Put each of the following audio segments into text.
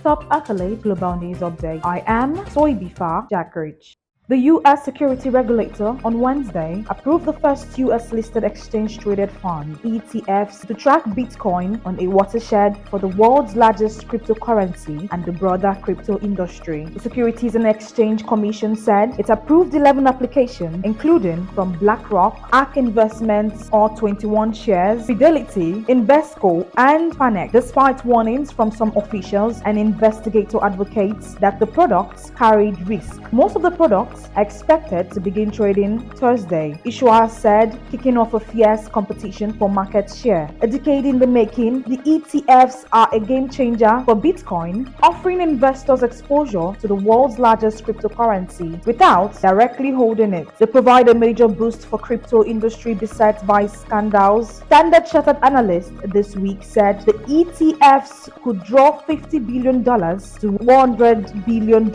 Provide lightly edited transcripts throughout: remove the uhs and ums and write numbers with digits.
Top accolade global news update. I am Soybifa Jackridge. The U.S. security regulator on Wednesday approved the first U.S.-listed exchange-traded fund, ETFs, to track Bitcoin on a watershed for the world's largest cryptocurrency and the broader crypto industry. The Securities and Exchange Commission said it approved 11 applications, including from BlackRock, Ark Investments, or 21 shares, Fidelity, Invesco, and VanEck, despite warnings from some officials and investigator advocates that the products carried risk. Most of the products are expected to begin trading Thursday, issuers said, kicking off a fierce competition for market share. A decade in the making, the ETFs are a game changer for Bitcoin, offering investors exposure to the world's largest cryptocurrency without directly holding it. They provide a major boost for crypto industry beset by scandals. Standard Chartered analyst this week said the ETFs could draw $50 billion to $100 billion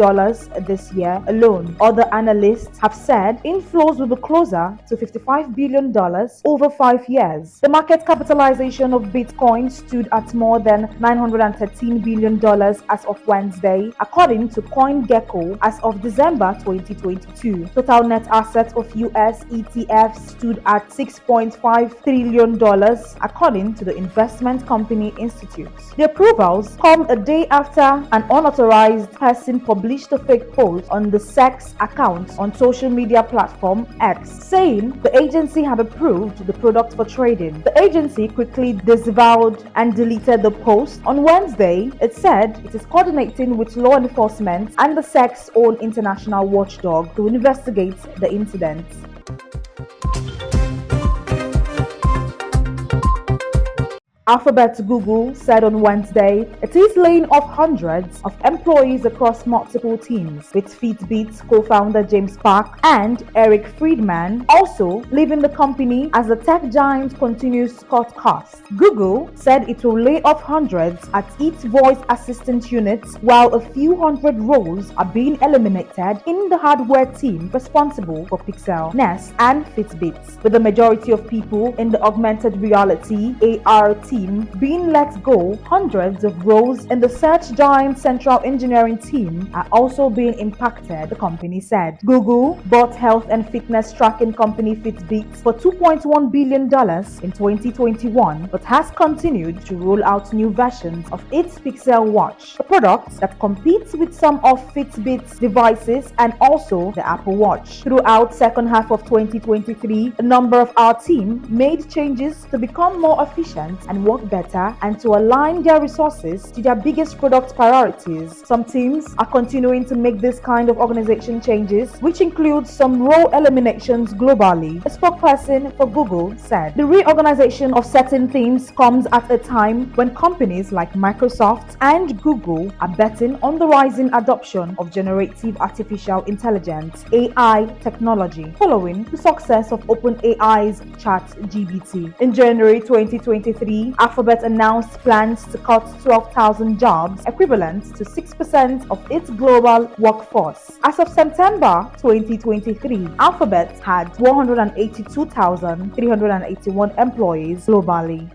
this year alone. Other analysts have said inflows will be closer to $55 billion over 5 years. The market capitalization of Bitcoin stood at more than $913 billion as of Wednesday, according to CoinGecko as of December 2022. Total net assets of US ETFs stood at $6.5 trillion, according to the Investment Company Institute. The approvals come a day after an unauthorized person published a fake post on the SEC's account on social media platform X, saying the agency had approved the product for trading. The agency quickly disavowed and deleted the post. On Wednesday, it said it is coordinating with law enforcement and the SEC's own international watchdog to investigate the incident. Alphabet Google said on Wednesday it is laying off hundreds of employees across multiple teams, with Fitbit's co-founder James Park and Eric Friedman also leaving the company as the tech giant continues to cut costs. Google said it will lay off hundreds at its voice assistant units, while a few hundred roles are being eliminated in the hardware team responsible for Pixel, Nest, and Fitbit, with the majority of people in the augmented reality AR team being let go. Hundreds of roles in the search giant central engineering team are also being impacted, the company said. Google bought health and fitness tracking company Fitbit for $2.1 billion in 2021, but has continued to roll out new versions of its Pixel Watch, a product that competes with some of Fitbit's devices and also the Apple Watch. Throughout second half of 2023, a number of our team made changes to become more efficient and work better and to align their resources to their biggest product priorities. Some teams are continuing to make this kind of organization changes, which includes some role eliminations globally, a spokesperson for Google said. The reorganization of certain teams comes at a time when companies like Microsoft and Google are betting on the rising adoption of generative artificial intelligence (AI) technology, following the success of OpenAI's ChatGPT. In January 2023, Alphabet announced plans to cut 12,000 jobs, equivalent to 6% of its global workforce. As of September 2023, Alphabet had 182,381 employees globally.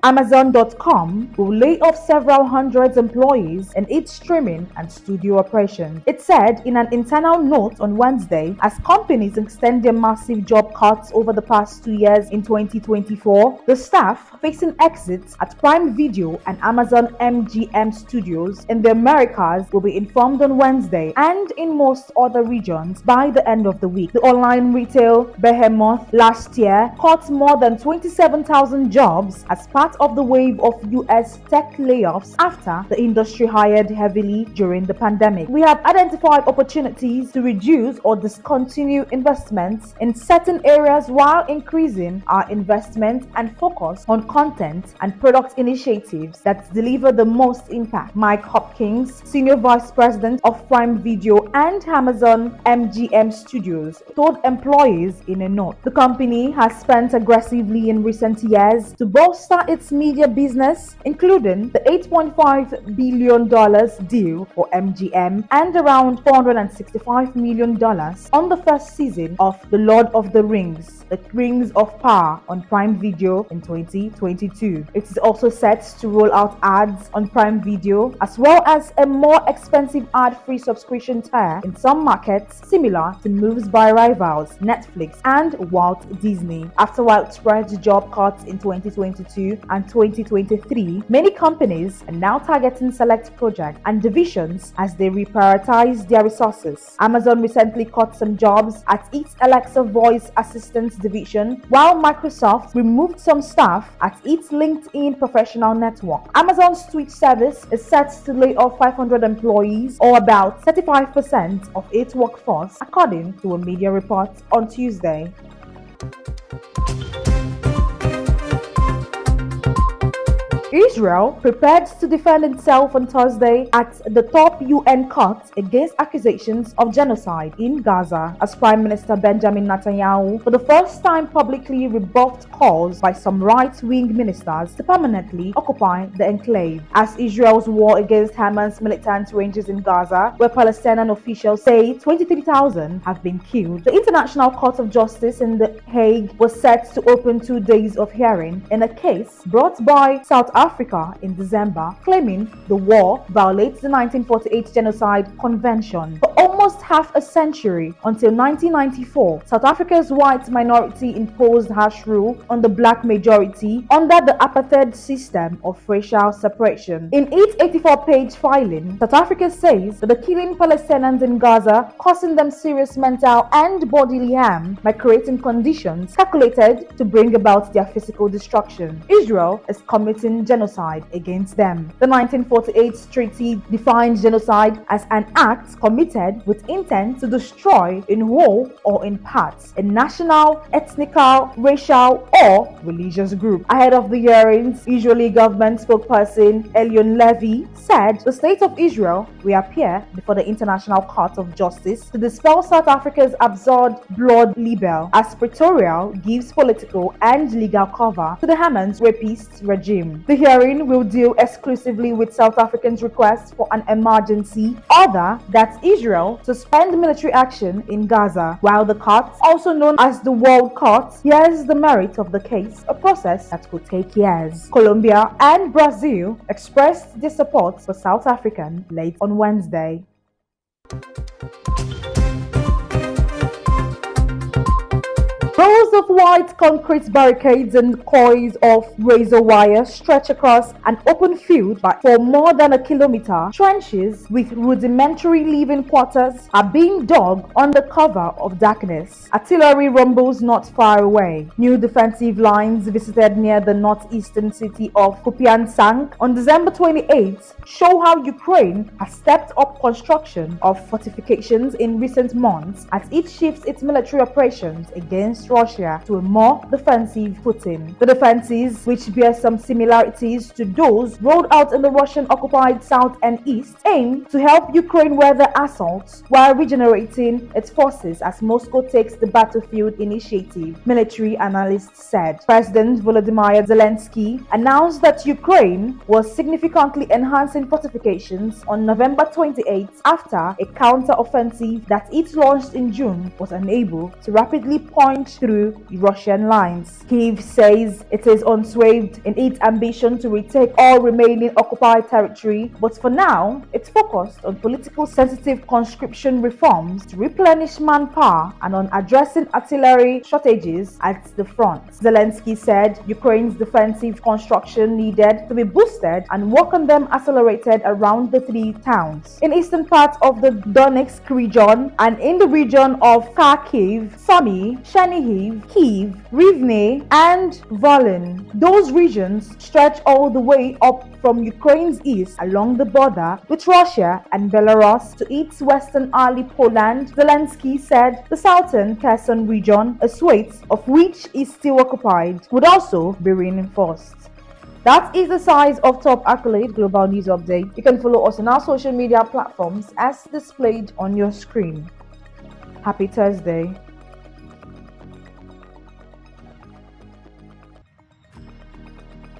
Amazon.com will lay off several hundred employees in its streaming and studio operations, it said in an internal note on Wednesday, as companies extend their massive job cuts over the past 2 years. In 2024, the staff facing exits at Prime Video and Amazon MGM Studios in the Americas will be informed on Wednesday, and in most other regions by the end of the week. The online retail behemoth last year cut more than 27,000 jobs as part of the wave of US tech layoffs after the industry hired heavily during the pandemic. We have identified opportunities to reduce or discontinue investments in certain areas while increasing our investment and focus on content and product initiatives that deliver the most impact, Mike Hopkins, Senior Vice President of Prime Video and Amazon MGM Studios, told employees in a note. The company has spent aggressively in recent years to bolster its its media business, including the $8.5 billion deal for MGM and around $465 million on the first season of The Lord of the Rings, The Rings of Power on Prime Video in 2022. It is also set to roll out ads on Prime Video, as well as a more expensive ad-free subscription tier in some markets, similar to moves by rivals Netflix and Walt Disney. After widespread job cuts in 2022 and 2023, many companies are now targeting select projects and divisions as they reprioritize their resources. Amazon recently cut some jobs at its Alexa voice assistant division, while Microsoft removed some staff at its LinkedIn professional network. Amazon's Twitch service is set to lay off 500 employees, or about 35% of its workforce, according to a media report on Tuesday. Israel prepared to defend itself on Thursday at the top UN court against accusations of genocide in Gaza, as Prime Minister Benjamin Netanyahu for the first time publicly rebuffed calls by some right-wing ministers to permanently occupy the enclave. As Israel's war against Hamas militant ranges in Gaza, where Palestinian officials say 23,000 have been killed, the International Court of Justice in The Hague was set to open 2 days of hearing in a case brought by South Africa in December, claiming the war violates the 1948 Genocide Convention. For almost half a century, until 1994, South Africa's white minority imposed harsh rule on the black majority under the apartheid system of racial separation. In its 84-page filing, South Africa says that the killing Palestinians in Gaza, causing them serious mental and bodily harm by creating conditions calculated to bring about their physical destruction. Israel is committing genocide against them. The 1948 treaty defined genocide as an act committed with intent to destroy in whole or in parts a national, ethnical, racial, or religious group. Ahead of the hearings, Israeli government spokesperson Elion Levy said the state of Israel will appear before the International Court of Justice to dispel South Africa's absurd blood libel, as Pretoria gives political and legal cover to the Hamas rapist regime. The hearing will deal exclusively with South Africans' request for an emergency order that Israel suspend military action in Gaza, while the court, also known as the World Court, hears the merit of the case, a process that could take years. Colombia and Brazil expressed their support for South African late on Wednesday. Rows of white concrete barricades and coils of razor wire stretch across an open field for more than a kilometer. Trenches with rudimentary living quarters are being dug under cover of darkness. Artillery rumbles not far away. New defensive lines visited near the northeastern city of Kupiansk on December 28th show how Ukraine has stepped up construction of fortifications in recent months as it shifts its military operations against Russia to a more defensive footing. The defenses, which bear some similarities to those rolled out in the Russian-occupied south and east, aim to help Ukraine weather assaults while regenerating its forces as Moscow takes the battlefield initiative, military analysts said. President Volodymyr Zelensky announced that Ukraine was significantly enhancing fortifications on November 28th after a counter-offensive that it launched in June was unable to rapidly punch through Russian lines. Kyiv says it is unswerved in its ambition to retake all remaining occupied territory, but for now, it's focused on political sensitive conscription reforms to replenish manpower and on addressing artillery shortages at the front. Zelensky said Ukraine's defensive construction needed to be boosted and work on them accelerated around the 3 towns in eastern part of the Donetsk region and in the region of Kharkiv, Sumy, Chernihiv, Kyiv, Rivne, and Volyn. Those regions stretch all the way up from Ukraine's east along the border with Russia and Belarus to its western ally Poland. Zelensky said the southern Kherson region, a swathe of which is still occupied, would also be reinforced. That is the size of Top Accolade Global News Update. You can follow us on our social media platforms as displayed on your screen. Happy Thursday.